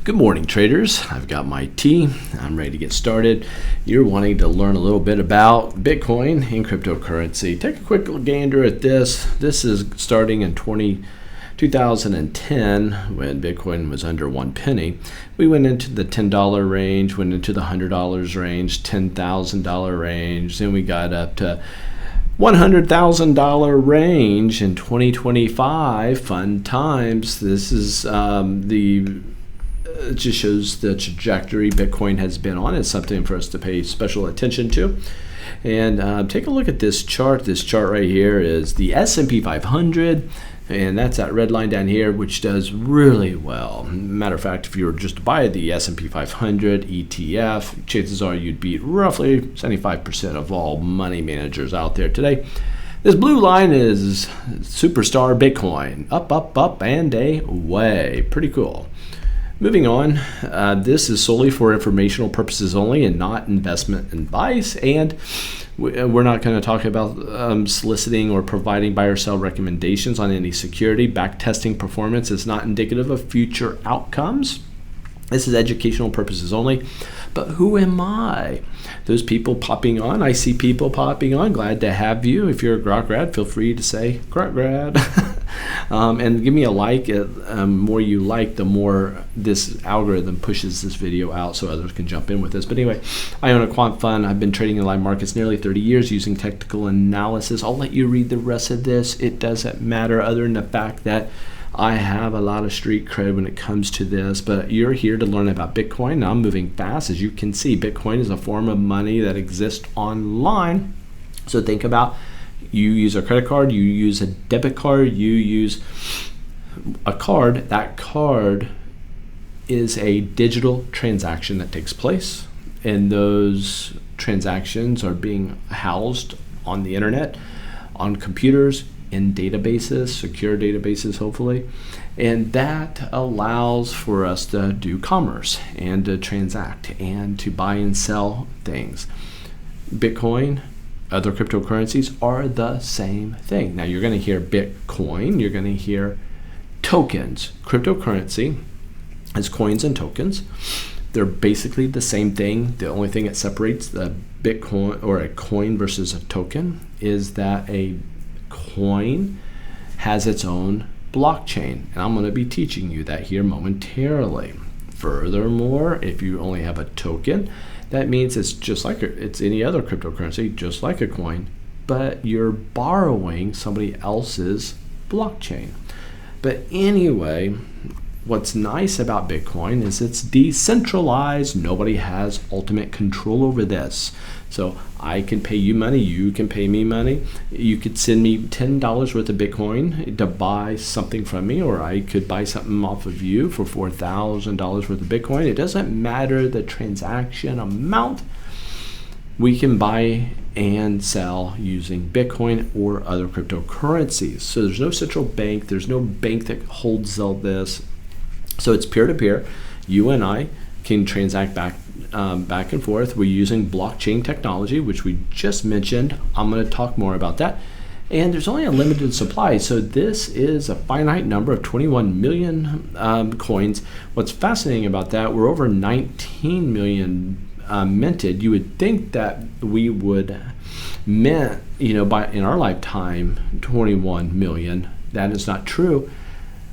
Good morning, traders. I've got my tea. I'm ready to get started. You're wanting to learn a little bit about Bitcoin and cryptocurrency. Take a quick gander at this. This is starting in 2010 when Bitcoin was under 1 penny. We went into the $10 range, went into the $100 range, $10,000 range, then we got up to $100,000 range in 2025. Fun times. This is it just shows the trajectory Bitcoin has been on. It's something for us to pay special attention to. And take a look at this chart. This chart right here is the S&P 500. And that's that red line down here, which does really well. Matter of fact, if you were just to buy the S&P 500 ETF, chances are you'd beat roughly 75% of all money managers out there today. This blue line is Superstar Bitcoin. Up, up, up, and away. Pretty cool. Moving on, this is solely for informational purposes only and not investment advice. And we're not going to talk about soliciting or providing buy or sell recommendations on any security. Backtesting performance is not indicative of future outcomes. This is educational purposes only. But who am I? Those people popping on. I see people popping on. Glad to have you. If you're a Grok grad, feel free to say Grok grad. And give me a like. The more you like, the more this algorithm pushes this video out so others can jump in with this. But anyway, I own a quant fund. I've been trading in live markets nearly 30 years using technical analysis. I'll let you read the rest of this. It doesn't matter other than the fact that I have a lot of street cred when it comes to this, but you're here to learn about Bitcoin. Now I'm moving fast. As you can see, Bitcoin is a form of money that exists online. So think about, you use a credit card, you use a debit card, you use a card. That card is a digital transaction that takes place, and those transactions are being housed on the internet, on computers, in databases, secure databases hopefully, and that allows for us to do commerce and to transact and to buy and sell things. Bitcoin, other cryptocurrencies are the same thing. Now you're going to hear Bitcoin, you're going to hear tokens. Cryptocurrency is coins and tokens. They're basically the same thing. The only thing that separates the Bitcoin or a coin versus a token is that a coin has its own blockchain, and I'm going to be teaching you that here momentarily. Furthermore, if you only have a token, that means it's just like it's any other cryptocurrency, just like a coin, but you're borrowing somebody else's blockchain. But anyway, what's nice about Bitcoin is it's decentralized. Nobody has ultimate control over this. So I can pay you money, you can pay me money. You could send me $10 worth of Bitcoin to buy something from me, or I could buy something off of you for $4,000 worth of Bitcoin. It doesn't matter the transaction amount. We can buy and sell using Bitcoin or other cryptocurrencies. So there's no central bank, there's no bank that holds all this. So it's peer-to-peer. You and I can transact back and forth. We're using blockchain technology, which we just mentioned. I'm going to talk more about that. And there's only a limited supply. So this is a finite number of 21 million coins. What's fascinating about that, we're over 19 million minted. You would think that we would mint, by in our lifetime, 21 million. That is not true.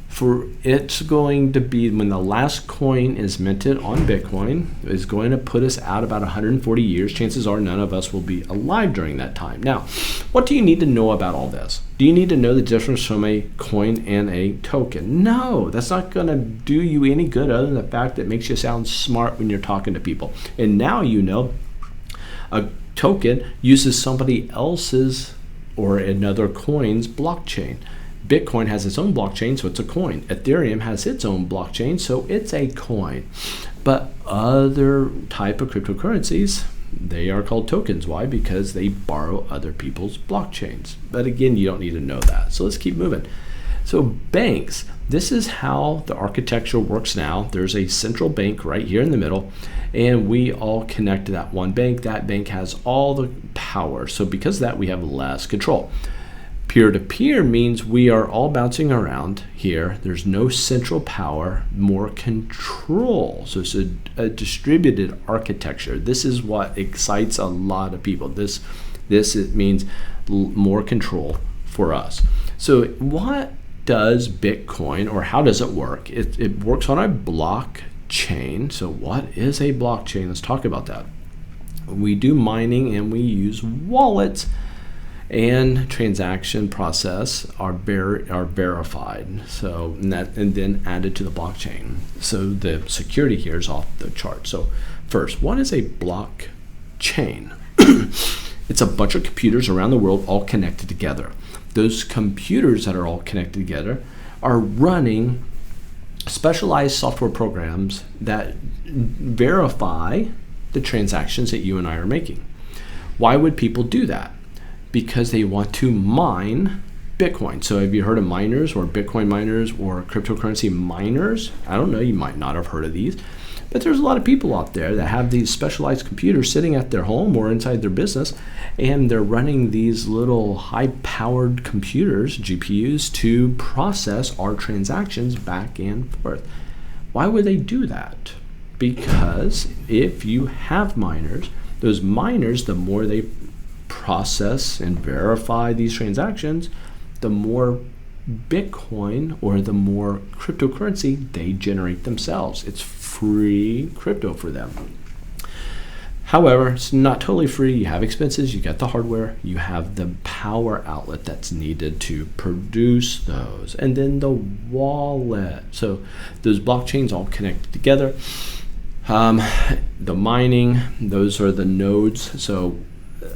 For it's going to be, when the last coin is minted on Bitcoin, is going to put us out about 140 years. Chances are none of us will be alive during that time. Now, what do you need to know about all this? Do you need to know the difference from a coin and a token? No, that's not going to do you any good other than the fact that it makes you sound smart when you're talking to people. And now you know a token uses somebody else's or another coin's blockchain. Bitcoin has its own blockchain, so it's a coin. Ethereum has its own blockchain, so it's a coin. But other type of cryptocurrencies, they are called tokens. Why? Because they borrow other people's blockchains. But again, you don't need to know that. So let's keep moving. So banks, this is how the architecture works now. There's a central bank right here in the middle, and we all connect to that one bank. That bank has all the power. So because of that, we have less control. Peer-to-peer means we are all bouncing around here. There's no central power, more control. So it's a distributed architecture. This is what excites a lot of people. This it means more control for us. So what does Bitcoin, or how does it work? It works on a blockchain. So what is a blockchain? Let's talk about that. We do mining and we use wallets, and transaction process are verified. So and then added to the blockchain. So the security here is off the chart. So first, what is a blockchain? It's a bunch of computers around the world all connected together. Those computers that are all connected together are running specialized software programs that verify the transactions that you and I are making. Why would people do that? Because they want to mine Bitcoin. So have you heard of miners, or Bitcoin miners, or cryptocurrency miners? I don't know, you might not have heard of these, but there's a lot of people out there that have these specialized computers sitting at their home or inside their business, and they're running these little high-powered computers, GPUs, to process our transactions back and forth. Why would they do that? Because if you have miners, those miners, the more they process and verify these transactions, the more Bitcoin, or the more cryptocurrency they generate themselves. It's free crypto for them. However, it's not totally free. You have expenses, you got the hardware, you have the power outlet that's needed to produce those, and then the wallet. So those blockchains all connect together. The mining, those are the nodes. So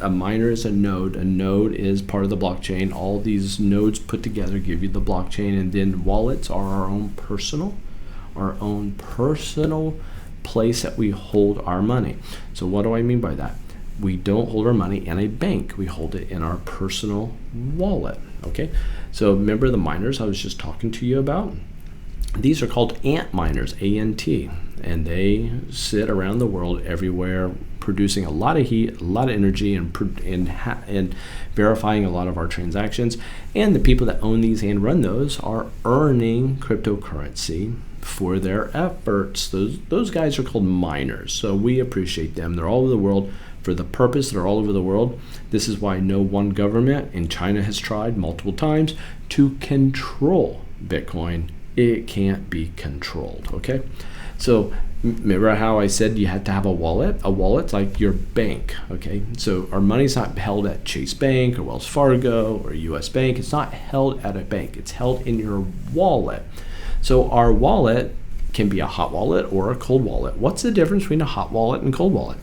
a miner is a node. A node is part of the blockchain. All these nodes put together give you the blockchain, and then wallets are our own personal place that we hold our money. So what do I mean by that? We don't hold our money in a bank. We hold it in our personal wallet. Okay. So remember the miners I was just talking to you about? These are called ant miners, A-N-T, and they sit around the world everywhere, producing a lot of heat, a lot of energy, and verifying a lot of our transactions. And the people that own these and run those are earning cryptocurrency for their efforts. Those guys are called miners. So we appreciate them. They're all over the world for the purpose. They're all over the world. This is why no one government in China has tried multiple times to control Bitcoin. It can't be controlled. Okay. So remember how I said you had to have a wallet? A wallet's like your bank, okay? So our money's not held at Chase Bank or Wells Fargo or US Bank. It's not held at a bank. It's held in your wallet. So our wallet can be a hot wallet or a cold wallet. What's the difference between a hot wallet and cold wallet?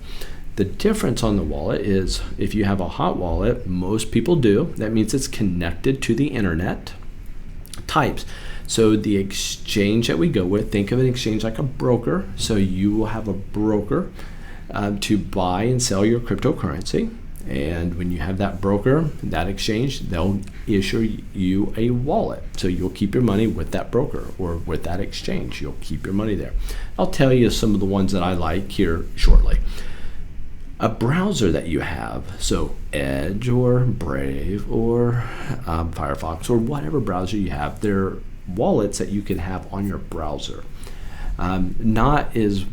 The difference on the wallet is if you have a hot wallet, most people do, that means it's connected to the internet types. So the exchange that we go with, think of an exchange like a broker. So you will have a broker to buy and sell your cryptocurrency. And when you have that broker, that exchange, they'll issue you a wallet. So you'll keep your money with that broker or with that exchange. You'll keep your money there. I'll tell you some of the ones that I like here shortly. A browser that you have, so Edge or Brave or Firefox or whatever browser you have, they're wallets that you can have on your browser. Not as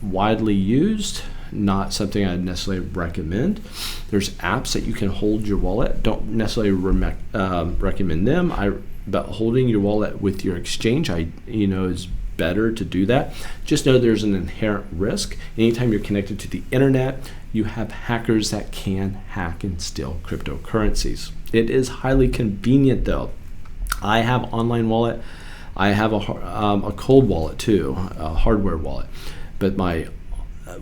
widely used, not something I'd necessarily recommend. There's apps that you can hold your wallet. Don't necessarily recommend them. But holding your wallet with your exchange, is better to do that. Just know there's an inherent risk. Anytime you're connected to the internet, you have hackers that can hack and steal cryptocurrencies. It is highly convenient though. I have online wallet. I have a cold wallet too, a hardware wallet. But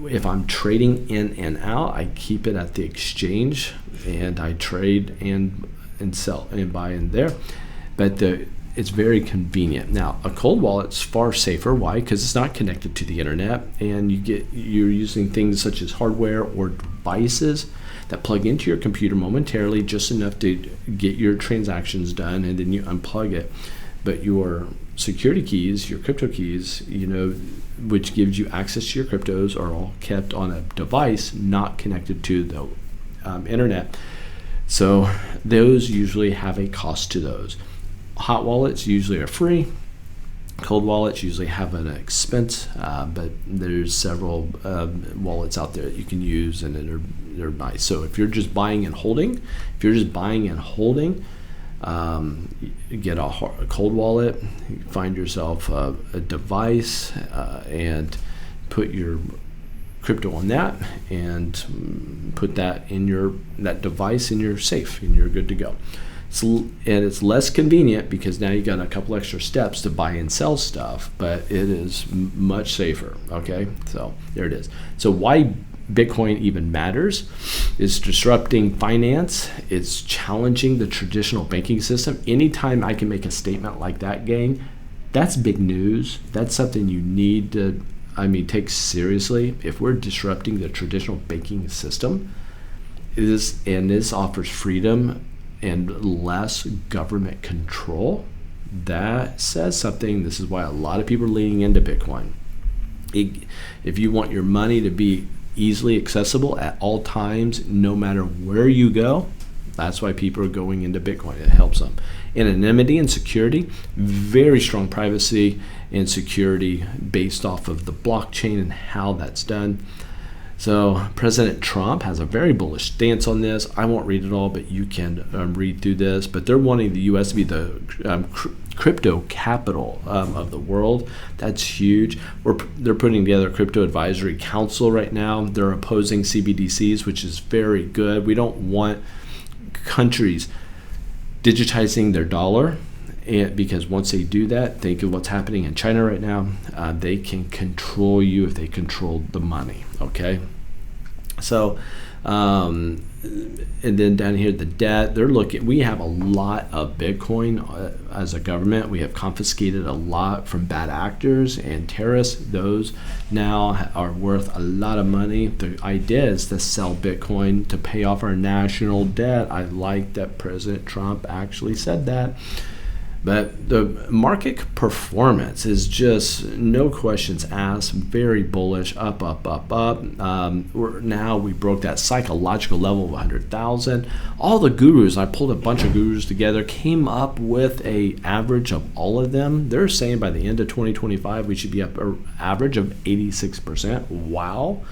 if I'm trading in and out, I keep it at the exchange and I trade and sell and buy in there. But it's very convenient. Now, a cold wallet's far safer. Why? Because it's not connected to the internet, and you're using things such as hardware or devices that plug into your computer momentarily, just enough to get your transactions done, and then you unplug it. But your security keys, your crypto keys, which gives you access to your cryptos, are all kept on a device not connected to the internet. So those usually have a cost to those. Hot wallets usually are free. Cold wallets usually have an expense, but there's several wallets out there that you can use, and they're nice. So if you're just buying and holding, you get a cold wallet, you find yourself a device, and put your crypto on that, and put that in that device in your safe, and you're good to go. It's less convenient because now you got a couple extra steps to buy and sell stuff, but it is much safer. Okay, so there it is. So why Bitcoin even matters is disrupting finance. It's challenging the traditional banking system. Anytime I can make a statement like that, gang, that's big news. That's something you need to, take seriously. If we're disrupting the traditional banking system, this offers freedom and less government control, that says something. This is why a lot of people are leaning into Bitcoin. If you want your money to be easily accessible at all times, no matter where you go, that's why people are going into Bitcoin. It helps them. Anonymity and security, very strong privacy and security based off of the blockchain and how that's done. So President Trump has a very bullish stance on this. I won't read it all, but you can read through this. But they're wanting the U.S. to be the crypto capital of the world. That's huge. They're putting together a crypto advisory council right now. They're opposing CBDCs, which is very good. We don't want countries digitizing their dollar. Because once they do that, think of what's happening in China right now. They can control you if they control the money. Okay, so and then down here the debt. We have a lot of Bitcoin as a government. We have confiscated a lot from bad actors and terrorists. Those now are worth a lot of money. The idea is to sell Bitcoin to pay off our national debt. I like that President Trump actually said that. But the market performance is just, no questions asked, very bullish, up. Now we broke that psychological level of 100,000. All the gurus, I pulled a bunch of gurus together, came up with a average of all of them. They're saying by the end of 2025, we should be up an average of 86%. Wow.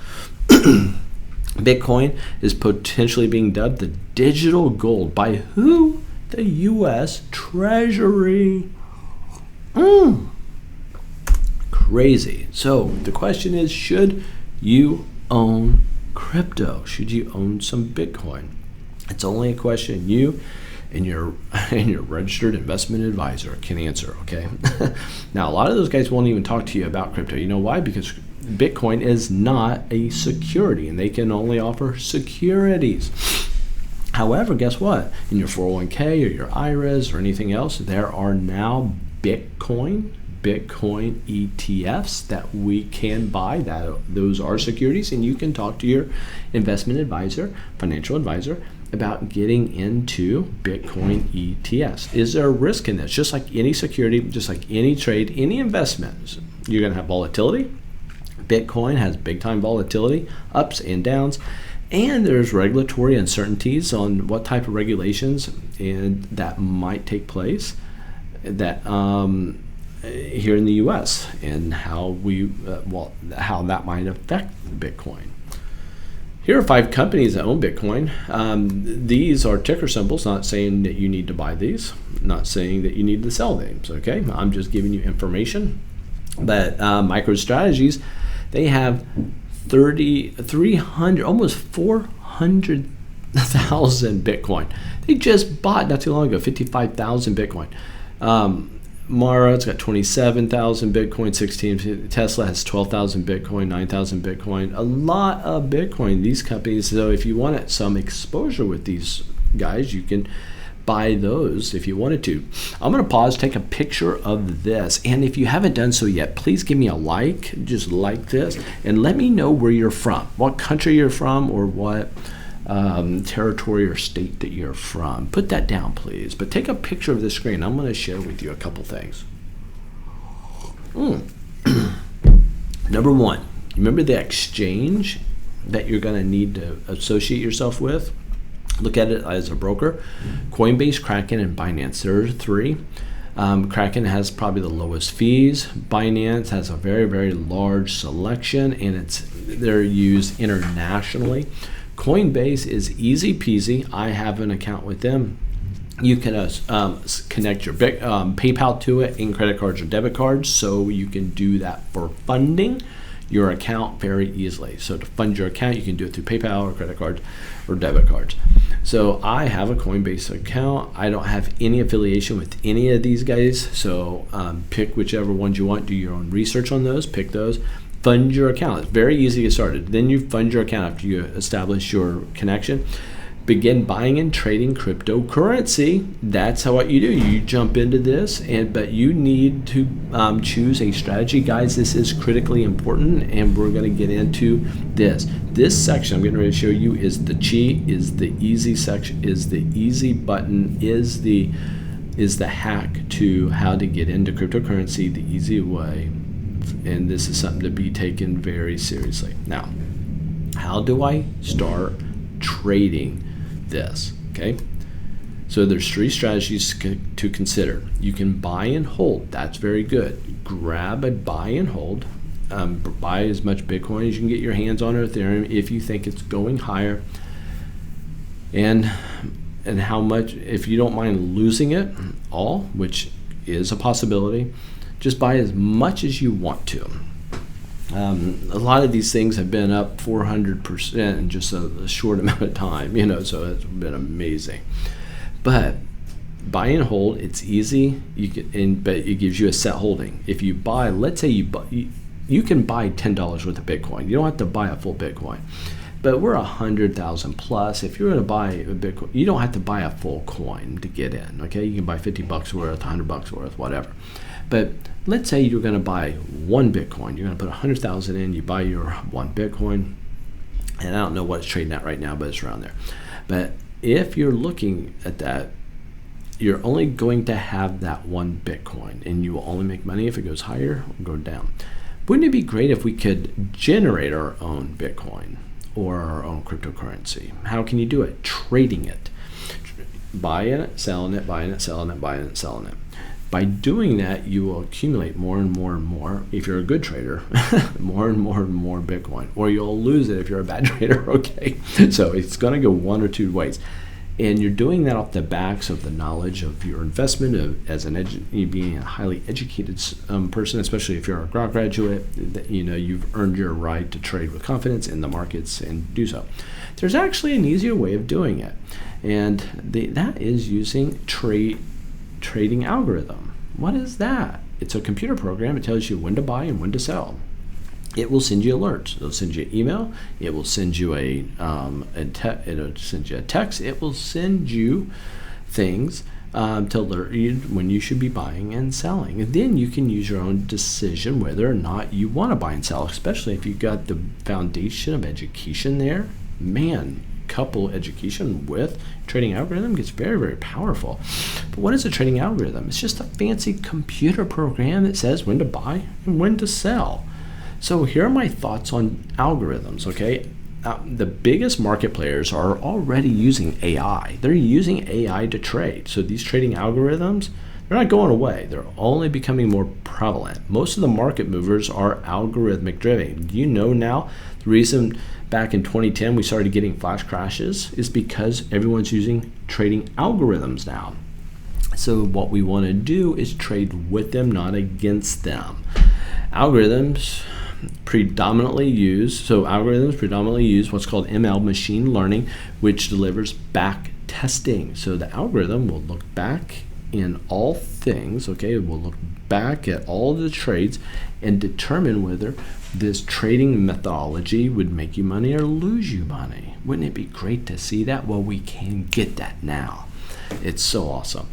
Bitcoin is potentially being dubbed the digital gold by who? The U.S. Treasury. Crazy. So the question is, should you own crypto? Should you own some Bitcoin? It's only a question you and your registered investment advisor can answer, okay? Now, a lot of those guys won't even talk to you about crypto. You know why? Because Bitcoin is not a security, and they can only offer securities. However, guess what? In your 401k or your IRAs or anything else, there are now Bitcoin ETFs that we can buy. Those are securities, and you can talk to your investment advisor, financial advisor, about getting into Bitcoin ETFs. Is there a risk in this? Just like any security, just like any trade, any investment, you're going to have volatility. Bitcoin has big time volatility, ups and downs. And there's regulatory uncertainties on what type of regulations and that might take place that here in the U.S. and how how that might affect Bitcoin. Here are 5 companies that own Bitcoin. These are ticker symbols, not saying that you need to buy these, not saying that you need to sell these. Okay, I'm just giving you information. But MicroStrategies, they have 300, almost 400,000 Bitcoin. They just bought not too long ago 55,000 Bitcoin. Mara, it's got 27,000 Bitcoin, 16. Tesla has 12,000 Bitcoin, 9,000 Bitcoin. A lot of Bitcoin. These companies, so if you wanted some exposure with these guys, you can buy those if you wanted to. I'm going to pause, take a picture of this, and if you haven't done so yet, please give me a like, just like this, and let me know where you're from, what country you're from, or what territory or state that you're from. Put that down, please. But take a picture of the screen. I'm going to share with you a couple things. Number one, remember the exchange that you're going to need to associate yourself with? look at it as a broker. Coinbase, Kraken, and Binance. There are three. Kraken has probably the lowest fees. Binance has a very, very large selection, and they're used internationally. Coinbase is easy peasy. I have an account with them. You can connect your PayPal to it in credit cards or debit cards, so you can do that for funding your account very easily. So to fund your account, you can do it through PayPal or credit cards or debit cards. So I have a Coinbase account. I don't have any affiliation with any of these guys. So pick whichever ones you want. Do your own research on those. Pick those. Fund your account. It's very easy to get started. Then you fund your account after you establish your connection. Begin buying and trading cryptocurrency. That's what you do. You jump into this, but you need to choose a strategy, guys. This is critically important, and we're going to get into this. This section I'm getting ready to show you is the cheat, is the easy section, is the easy button, is the hack to how to get into cryptocurrency the easy way, and this is something to be taken very seriously. Now, how do I start trading this? Okay, so there's three strategies to consider. You can buy and hold. That's very good. Grab a buy and hold. Buy as much Bitcoin as you can get your hands on, or Ethereum, if you think it's going higher, and how much, if you don't mind losing it all, which is a possibility, just buy as much as you want to. A lot of these things have been up 400% in just a short amount of time, so it's been amazing. But buy and hold, it's easy. But it gives you a set holding. If you buy, let's say you can buy $10 worth of Bitcoin. You don't have to buy a full Bitcoin. But we're 100,000 plus. If you're going to buy a Bitcoin, you don't have to buy a full coin to get in. Okay, you can buy $50 worth, $100 worth, whatever. But let's say you're going to buy one Bitcoin. You're going to put 100,000 in. You buy your one Bitcoin, and I don't know what it's trading at right now, but it's around there. But if you're looking at that, you're only going to have that one Bitcoin, and you will only make money if it goes higher or go down. Wouldn't it be great if we could generate our own Bitcoin or our own cryptocurrency? How can you do it? Trading it. Buying it, selling it, buying it, selling it, buying it, selling it. By doing that, you will accumulate more and more and more, if you're a good trader, more and more and more Bitcoin. Or you'll lose it if you're a bad trader, okay? So it's going to go one or two ways. And you're doing that off the backs of the knowledge of your investment, as being a highly educated person, especially if you're a graduate, you've earned your right to trade with confidence in the markets and do so. There's actually an easier way of doing it, and that is using trading algorithm. What is that? It's a computer program. It tells you when to buy and when to sell. It will send you alerts. It'll send you an email. It will send you it'll send you a text. It will send you things to alert you when you should be buying and selling. And then you can use your own decision whether or not you want to buy and sell, especially if you've got the foundation of education there. Man, couple education with trading algorithm gets very, very powerful. But what is a trading algorithm? It's just a fancy computer program that says when to buy and when to sell. So here are my thoughts on algorithms, okay? The biggest market players are already using AI. They're using AI to trade. So these trading algorithms, they're not going away. They're only becoming more prevalent. Most of the market movers are algorithmic driven. Do you know now the reason back in 2010 we started getting flash crashes is because everyone's using trading algorithms now. So what we want to do is trade with them, not against them. Algorithms predominantly use what's called ML, machine learning, which delivers back testing. So the algorithm will look back in all things, okay? It will look back at all the trades and determine whether this trading methodology would make you money or lose you money. Wouldn't it be great to see that? Well, we can get that now. It's so awesome.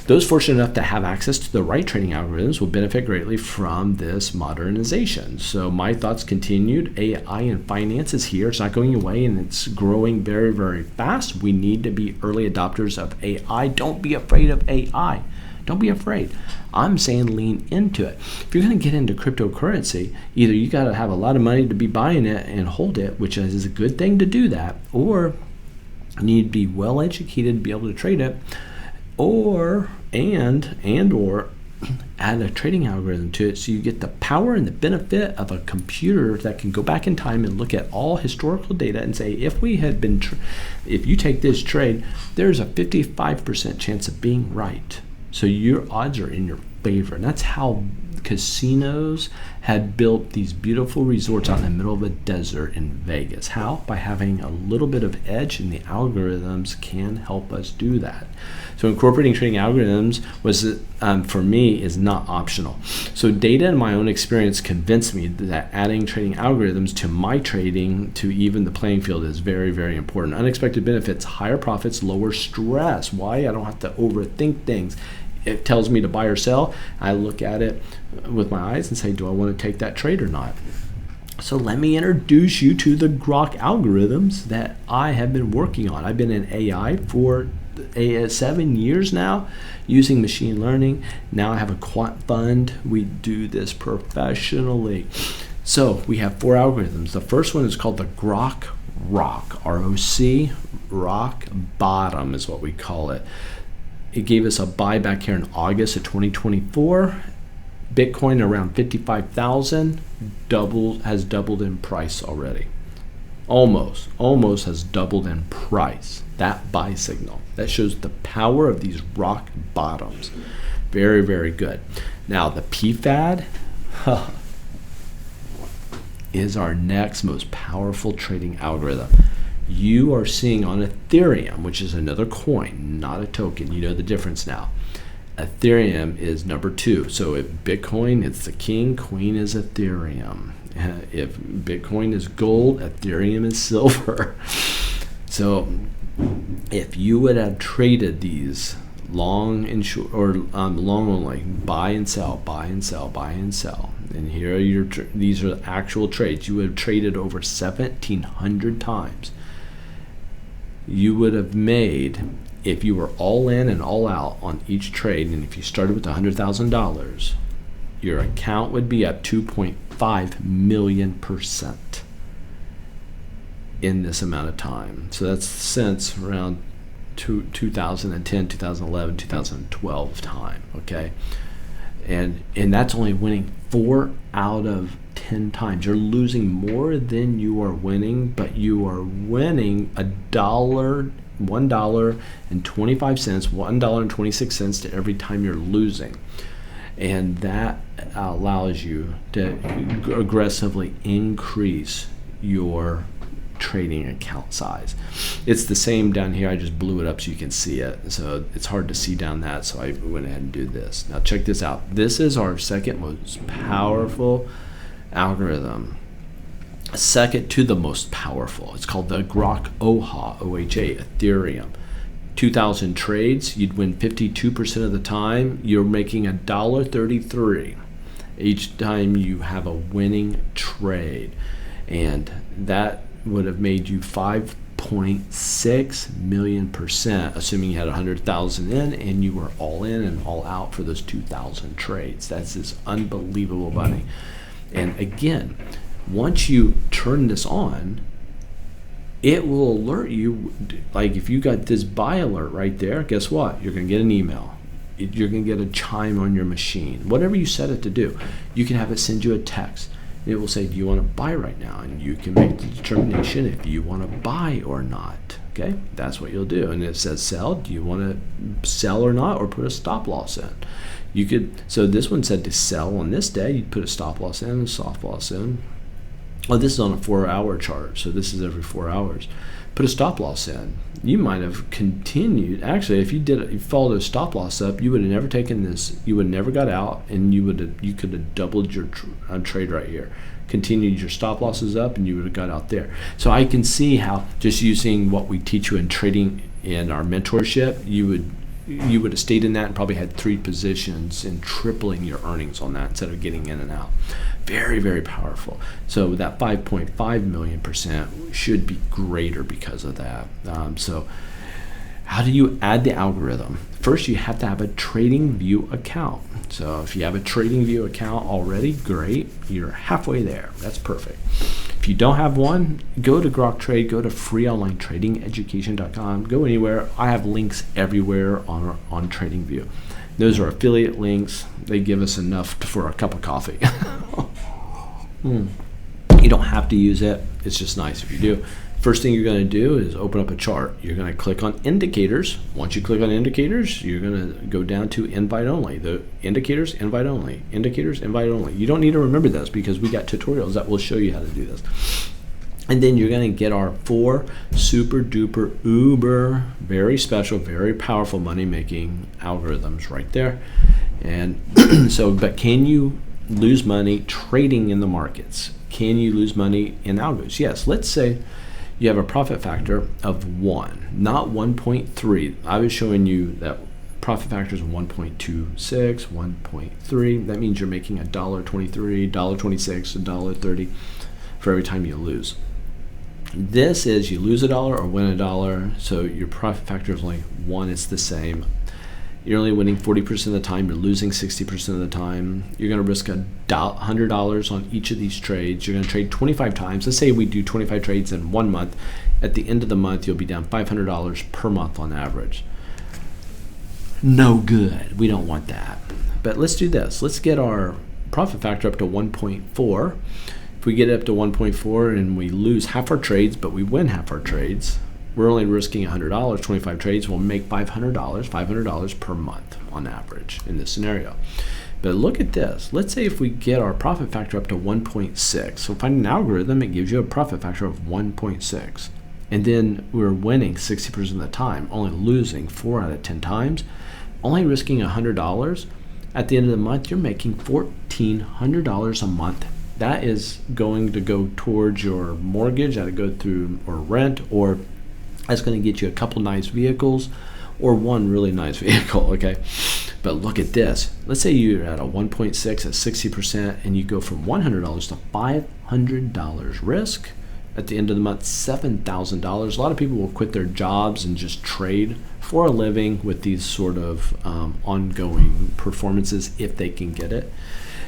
Those fortunate enough to have access to the right trading algorithms will benefit greatly from this modernization. So my thoughts continued. AI and finance is here. It's not going away, and it's growing very, very fast. We need to be early adopters of AI. Don't be afraid of AI. Don't be afraid. I'm saying lean into it. If you're going to get into cryptocurrency, either you got to have a lot of money to be buying it and hold it, which is a good thing to do that, or You need to be well educated to be able to trade it, or add a trading algorithm to it, so you get the power and the benefit of a computer that can go back in time and look at all historical data and say, if you take this trade, there's a 55% chance of being right. So your odds are in your favor. And that's how casinos had built these beautiful resorts out in the middle of a desert in Vegas. How? By having a little bit of edge, and the algorithms can help us do that. So incorporating trading algorithms for me is not optional. So data and my own experience convinced me that adding trading algorithms to my trading, to even the playing field, is very, very important. Unexpected benefits: higher profits, lower stress. Why? I don't have to overthink things. It tells me to buy or sell. I look at it with my eyes and say, do I want to take that trade or not? So let me introduce you to the Grok algorithms that I have been working on. I've been in AI for 7 years now, using machine learning. Now I have a quant fund. We do this professionally. So we have 4 algorithms. The first one is called the Grok Rock, R-O-C, rock bottom is what we call it. It gave us a buy back here in August of 2024. Bitcoin around 55,000, has doubled in price already. Almost has doubled in price. That buy signal. That shows the power of these rock bottoms. Very, very good. Now the PFAD is our next most powerful trading algorithm. You are seeing on Ethereum, which is another coin, not a token. You know the difference now. Ethereum is number 2. So if Bitcoin, it's the king, queen is Ethereum. If Bitcoin is gold, Ethereum is silver. So if you would have traded these long and short, or long only, buy and sell, buy and sell, buy and sell, and here are these are the actual trades, you would have traded over 1,700 times. You would have made, if you were all in and all out on each trade, and if you started with $100,000, your account would be up 2.5 million% in this amount of time. So that's since around 2010, 2011, 2012 time, okay? And that's only winning 4 out of 10 times. You're losing more than you are winning, but you are winning $1.25, $1.26 to every time you're losing. And that allows you to aggressively increase your trading account size. It's the same down here. I just blew it up so you can see it. So it's hard to see down that, so I went ahead and did this. Now check this out. This is our second most powerful algorithm. Second to the most powerful. It's called the Grok OHA, O-H-A, Ethereum. 2,000 trades, you'd win 52% of the time. You're making $1.33 each time you have a winning trade. And that would have made you 5.6 million%, assuming you had 100,000 in and you were all in and all out for those 2,000 trades. That's this unbelievable money. And again, once you turn this on, it will alert you. Like if you got this buy alert right there, guess what? You're going to get an email. You're going to get a chime on your machine. Whatever you set it to do, you can have it send you a text. It will say, do you want to buy right now? And you can make the determination if you want to buy or not. Okay, that's what you'll do. And it says sell. Do you want to sell or not, or put a stop loss in? You could. So this one said to sell on this day. You'd put a stop loss in, a stop loss in. Oh, this is on a 4-hour chart, so this is every 4 hours. Put a stop loss in. You might have continued. Actually, if you followed a stop loss up, you would have never taken this. You would have never got out, and you could have doubled your trade right here. Continued your stop losses up, and you would have got out there. So I can see how, just using what we teach you in trading in our mentorship, you would have stayed in that and probably had 3 positions and tripling your earnings on that instead of getting in and out. Very, very powerful. So that 5.5 million% should be greater because of that. So how do you add the algorithm? First, you have to have a TradingView account. So if you have a TradingView account already, great. You're halfway there. That's perfect. If you don't have one, go to Grok Trade, go to freeonlinetradingeducation.com, go anywhere. I have links everywhere on TradingView. Those are affiliate links. They give us enough for a cup of coffee. You don't have to use it. It's just nice if you do. First thing you're going to do is open up a chart. You're going to click on indicators. Once you click on indicators, you're going to go down to invite only. The indicators, invite only. Indicators, invite only. You don't need to remember this because we got tutorials that will show you how to do this. And then you're going to get our 4 super duper uber, very special, very powerful money making algorithms right there. And but can you lose money trading in the markets? Can you lose money in algos? Yes. Let's say you have a profit factor of 1, not 1.3. I was showing you that profit factor is 1.26, 1.3. That means you're making $1.23, $1.26, $1.30 for every time you lose. This is you lose $1 or win $1, so your profit factor is only 1. It's the same. You're only winning 40% of the time. You're losing 60% of the time. You're going to risk $100 on each of these trades. You're going to trade 25 times. Let's say we do 25 trades in 1 month. At the end of the month, you'll be down $500 per month on average. No good. We don't want that. But let's do this. Let's get our profit factor up to 1.4. If we get it up to 1.4 and we lose half our trades, but we win half our trades, we're only risking $100. 25 trades will make $500 per month on average in this scenario. But look at this. Let's say if we get our profit factor up to 1.6. So find an algorithm, it gives you a profit factor of 1.6. And then we're winning 60% of the time, only losing 4 out of 10 times, only risking $100. At the end of the month, you're making $1,400 a month. That is going to go towards your mortgage, that'll go through, or rent, or that's going to get you a couple nice vehicles or one really nice vehicle, okay? But look at this. Let's say you're at a 1.6 at 60% and you go from $100 to $500 risk. At the end of the month, $7,000. A lot of people will quit their jobs and just trade for a living with these sort of ongoing performances if they can get it.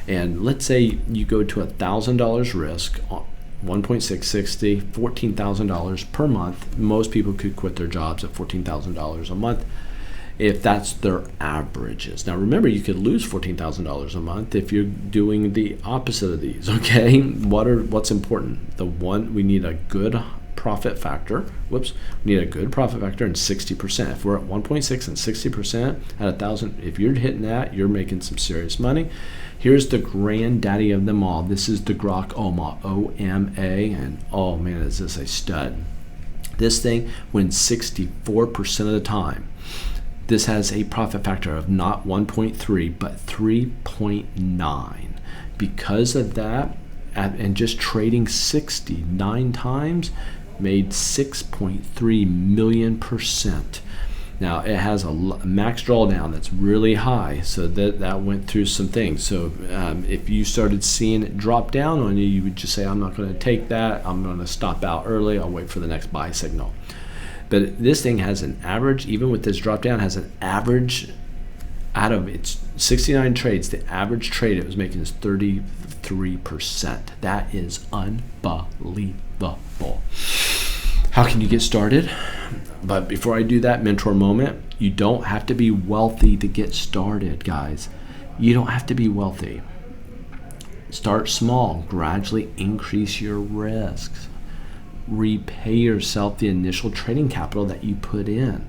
And let's say you go to $1,000 risk, 1.660, $14,000 per month. Most people could quit their jobs at $14,000 a month if that's their averages. Now remember, you could lose $14,000 a month if you're doing the opposite of these, okay? What's important? We need a good profit factor. We need a good profit factor and 60%. If we're at 1.6 and 60% at 1,000, if you're hitting that, you're making some serious money. Here's the granddaddy of them all. This is the Grok OMA, and oh man, is this a stud. This thing wins 64% of the time. This has a profit factor of not 1.3, but 3.9. Because of that, and just trading 69 times, made 6.3 million %. Now it has a max drawdown that's really high, so that went through some things. So if you started seeing it drop down on you, you would just say, I'm not going to take that. I'm going to stop out early. I'll wait for the next buy signal. But this thing has an average, even with this drop down, has an average out of its 69 trades. The average trade it was making is 33%. That is unbelievable. How can you get started? But before I do that, mentor moment, you don't have to be wealthy to get started, guys. You don't have to be wealthy. Start small, gradually increase your risks. Repay yourself the initial trading capital that you put in.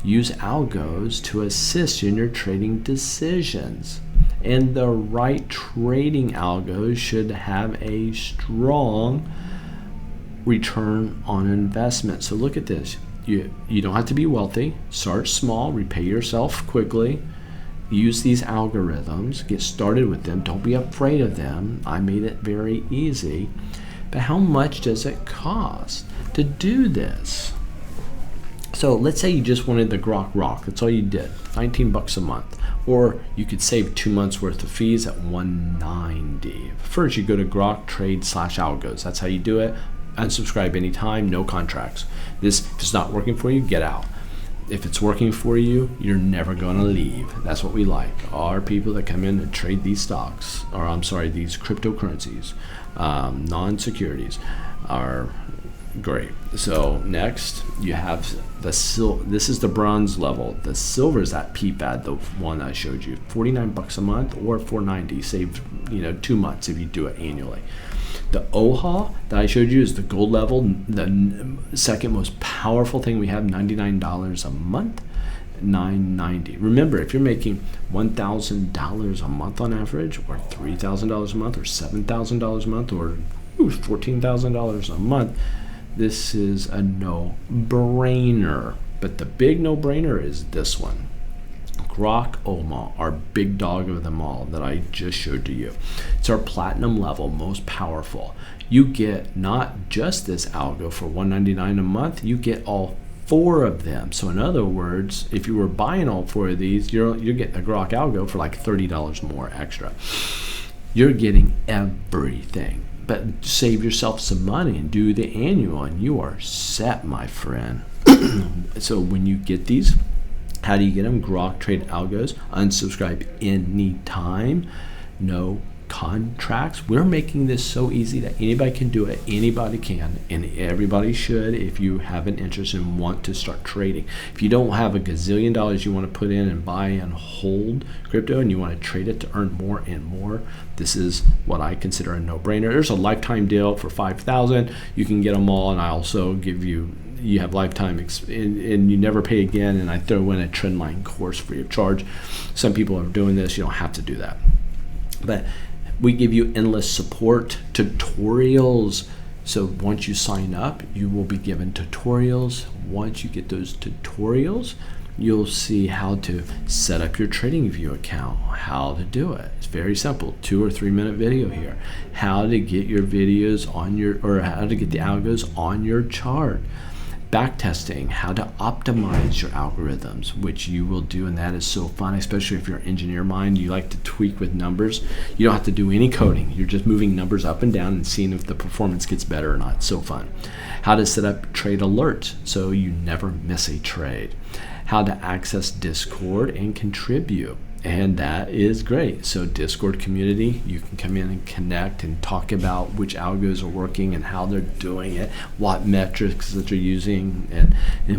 Use algos to assist you in your trading decisions. And the right trading algos should have a strong return on investment. So look at this. You don't have to be wealthy. Start small, repay yourself quickly. Use these algorithms, get started with them. Don't be afraid of them. I made it very easy. But how much does it cost to do this? So let's say you just wanted the Grok Rock. That's all you did, 19 bucks a month. Or you could save 2 months worth of fees at $190. First, you go to Grok Trade/algos. That's how you do it. Unsubscribe anytime, no contracts. If it's not working for you, get out. if it's working for you, you're never going to leave. That's what we like. Our people that come in and trade these stocks, or I'm sorry, these cryptocurrencies, non-securities, are great. So next, you have this is the bronze level. The silver is that PFAD, the one I showed you, $49 a month or $490. Save 2 months if you do it annually. The OHA that I showed you is the gold level, the second most powerful thing we have, $99 a month, $990. Remember, if you're making $1,000 a month on average, or $3,000 a month, or $7,000 a month, or $14,000 a month, this is a no-brainer. But the big no-brainer is this one. Grok Oma, our big dog of them all that I just showed to you. It's our platinum level, most powerful. You get not just this algo for $199 a month, you get all 4 of them. So in other words, if you were buying all 4 of these, you're getting a Grok algo for like $30 more extra. You're getting everything. But save yourself some money and do the annual, and you are set, my friend. So when you get these, how do you get them? Grok Trade Algos. Unsubscribe anytime. No contracts. We're making this so easy that anybody can do it. Anybody can, and everybody should if you have an interest and want to start trading. If you don't have a gazillion dollars you want to put in and buy and hold crypto, and you want to trade it to earn more and more, this is what I consider a no-brainer. There's a lifetime deal for $5,000. You can get them all, and I also give you have lifetime and you never pay again, and I throw in a trendline course free of charge. Some people are doing this. You don't have to do that, but we give you endless support, tutorials. So once you sign up, you will be given tutorials. Once you get those tutorials, you'll see how to set up your TradingView account, how to do it. It's very simple, 2 or 3 minute video here. How to get your videos on your, or how to get the algos on your chart. Backtesting, how to optimize your algorithms, which you will do, and that is so fun, especially if you're an engineer mind. You like to tweak with numbers. You don't have to do any coding. You're just moving numbers up and down and seeing if the performance gets better or not. So fun. How to set up trade alerts so you never miss a trade. How to access Discord and contribute. And that is great. So Discord community, you can come in and connect and talk about which algos are working and how they're doing it, what metrics that they're using, and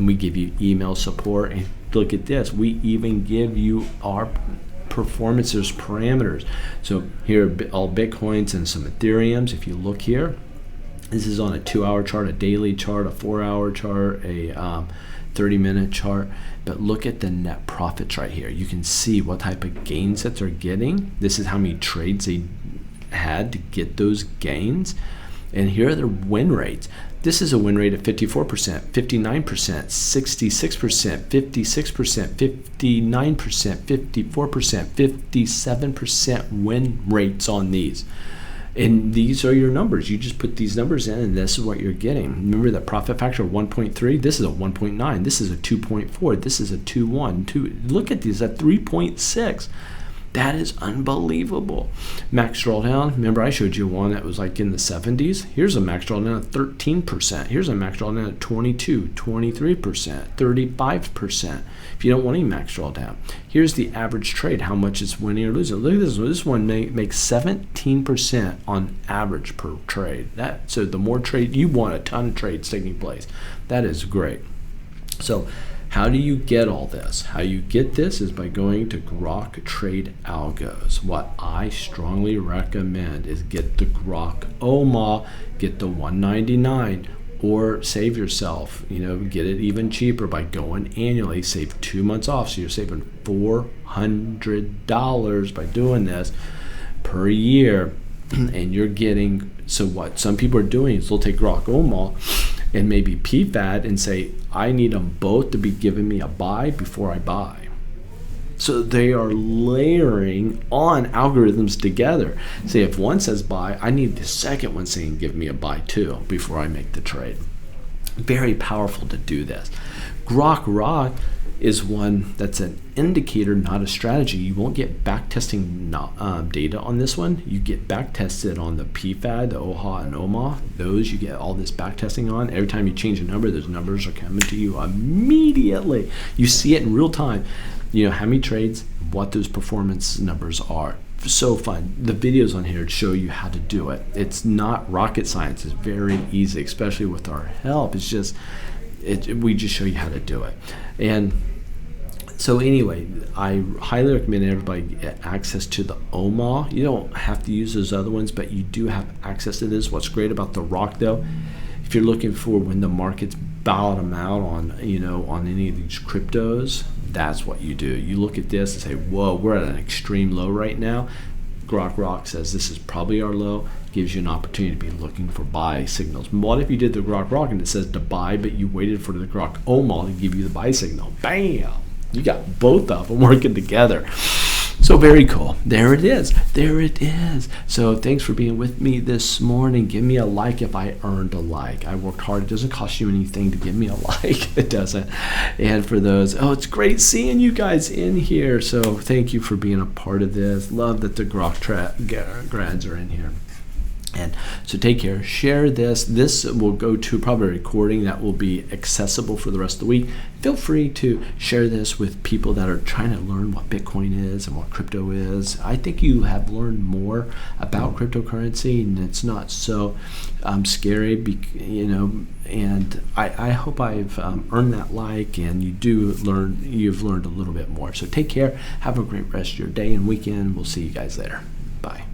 we give you email support. And look at this, we even give you our performances parameters. So here are all Bitcoins and some Ethereums. If you look here, this is on a 2-hour chart, a daily chart, a 4-hour chart, a 30-minute chart. But look at the net profits right here. You can see what type of gains that they're getting. This is how many trades they had to get those gains. And here are their win rates. This is a win rate of 54%, 59%, 66%, 56%, 59%, 54%, 57% win rates on these. And these are your numbers. You just put these numbers in, and this is what you're getting. Remember that profit factor of 1.3? This is a 1.9. This is a 2.4. This is a 2.1. Look at these, at 3.6. That is unbelievable. Max drawdown. Remember, I showed you one that was like in the 70s. Here's a max drawdown of 13%. Here's a max drawdown of 22, 23%, 35%. If you don't want any max drawdown. Here's the average trade, how much it's winning or losing. Look at this one. This one makes 17% on average per trade. So the more trade, you want a ton of trades taking place. That is great. So how do you get all this? How you get this is by going to Grok Trade Algos. What I strongly recommend is get the Grok OMA, get the $199, or save yourself, get it even cheaper by going annually, save 2 months off. So you're saving $400 by doing this per year. And you're getting, so what some people are doing is they'll take Grok OMA and maybe PFAD and say, I need them both to be giving me a buy before I buy. So they are layering on algorithms together. Say if one says buy, I need the second one saying give me a buy too before I make the trade. Very powerful to do this. Grok is one that's an indicator, not a strategy. You won't get back testing data on this one. You get back tested on the PFAD, the OHA, and OMA. Those you get all this back testing on. Every time you change a number, those numbers are coming to you immediately. You see it in real time. You know how many trades, what those performance numbers are. So fun. The videos on here show you how to do it. It's not rocket science. It's very easy, especially with our help. It's just, we just show you how to do it. And so anyway, I highly recommend everybody get access to the OMA. You don't have to use those other ones, but you do have access to this. What's great about the rock though, if you're looking for when the markets bottom out on, you know, on any of these cryptos, that's what you do. You look at this and say, whoa, we're at an extreme low right now. Grok Rock says this is probably our low. Gives you an opportunity to be looking for buy signals. What if you did the Grok Rock and it says to buy, but you waited for the Grok OMA to give you the buy signal? Bam! You got both of them working together. So very cool. There it is. There it is. So thanks for being with me this morning. Give me a like if I earned a like. I worked hard. It doesn't cost you anything to give me a like. It doesn't. And for those, oh, it's great seeing you guys in here. So thank you for being a part of this. Love that the Grok grads are in here. And so take care, share this. This will go to probably a recording that will be accessible for the rest of the week. Feel free to share this with people that are trying to learn what Bitcoin is and what crypto is. I think you have learned more about cryptocurrency, and it's not so scary, you know. And I hope I've earned that like, and you've learned a little bit more. So take care. Have a great rest of your day and weekend. We'll see you guys later. Bye.